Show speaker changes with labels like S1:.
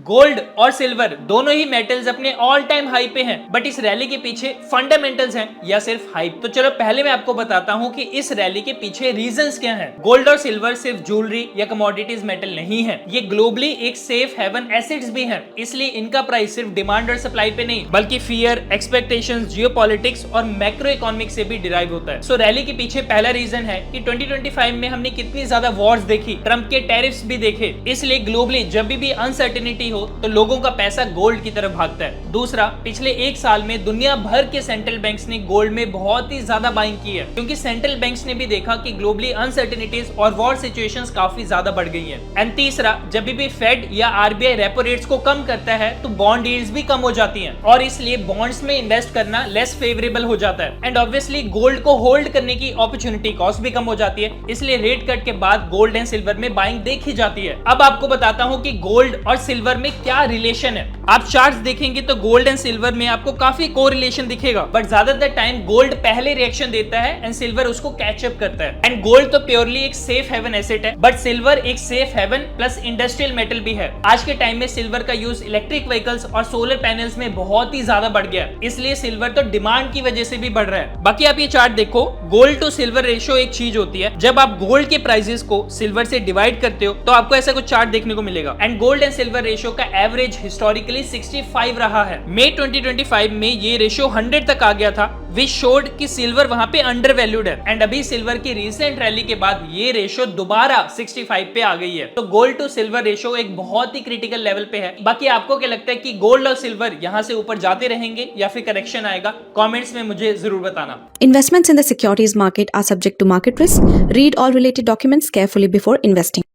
S1: Gold और silver दोनों ही metals अपने ऑल टाइम हाई पे हैं, बट इस रैली के पीछे फंडामेंटल्स हैं या सिर्फ हाइप? तो चलो पहले मैं आपको बताता हूं कि इस रैली के पीछे रीजंस क्या हैं। गोल्ड और सिल्वर सिर्फ ज्वेलरी या कमोडिटीज मेटल नहीं है, ये ग्लोबली एक सेफ हेवन एसेट्स भी हैं। इसलिए इनका प्राइस सिर्फ डिमांड और सप्लाई पे नहीं बल्कि फियर, एक्सपेक्टेशंस, जियोपॉलिटिक्स और मैक्रो इकोनॉमिक्स से भी डिराइव होता है। सो रैली के पीछे पहला रीजन है कि 2025 में हमने कितनी ज्यादा वॉर्स देखी, ट्रंप के टैरिफ्स भी देखे, इसलिए ग्लोबली जब भी अनसर्टेनिटी हो तो लोगों का पैसा गोल्ड की तरफ भागता है। दूसरा, पिछले एक साल में दुनिया भर के सेंट्रल बैंक्स ने गोल्ड में बहुत ही ज्यादा बाइंग की है, क्योंकि सेंट्रल बैंक्स ने भी देखा कि ग्लोबली अनसर्टेनिटीज और वॉर सिचुएशंस काफी ज्यादा बढ़ गई हैं। एंड तीसरा, जब भी फेड या आरबीआई रेपो रेट्स को कम करता है तो बॉन्ड यील्ड्स भी कम हो जाती हैं और इसलिए बॉन्ड्स में इन्वेस्ट करना लेस फेवरेबल हो जाता है। एंड ऑब्वियसली गोल्ड को होल्ड करने की अपॉर्चुनिटी कॉस्ट भी कम हो जाती है, इसलिए रेट कट के बाद गोल्ड एंड सिल्वर में बाइंग देखी जाती है। अब आपको बताता हूं कि गोल्ड और सिल्वर में क्या रिलेशन है। आप चार्ट्स देखेंगे तो गोल्ड एंड सिल्वर में आपको काफी कोरिलेशन दिखेगा, बट ज्यादातर टाइम गोल्ड पहले रिएक्शन देता है एंड सिल्वर उसको कैचअप करता है। एंड गोल्ड तो प्योरली एक सेफ हेवन एसेट है, बट सिल्वर एक safe haven plus industrial metal भी है। आज के टाइम में सिल्वर का यूज इलेक्ट्रिक व्हीकल्स और सोलर पैनल्स में बहुत ही ज्यादा बढ़ गया है, इसलिए सिल्वर तो डिमांड की वजह से भी बढ़ रहा है। बाकी आप ये चार्ट देखो, गोल्ड टू सिल्वर रेशियो एक चीज होती है, जब आप गोल्ड के प्राइसेस को सिल्वर से डिवाइड करते हो तो आपको ऐसा कुछ चार्ट देखने को मिलेगा। And gold and silver ratio का एवरेज हिस्टोरिकली 65 रहा है। मई 2025 में ये रेशियो 100 तक आ गया था, विच शोड कि सिल्वर वहां पे अंडर वैल्यूड है। एंड अभी सिल्वर की रिसेंट रैली के बाद ये रेशियो दोबारा 65 पे आ गई है। तो गोल्ड टू सिल्वर रेशियो एक बहुत ही क्रिटिकल लेवल पे है। बाकी आपको क्या लगता है कि गोल्ड और सिल्वर यहाँ से ऊपर जाते रहेंगे या फिर करेक्शन आएगा? कमेंट्स में मुझे जरूर बताना।
S2: Investments in the securities market are subject to market risk. Read all related documents carefully before investing.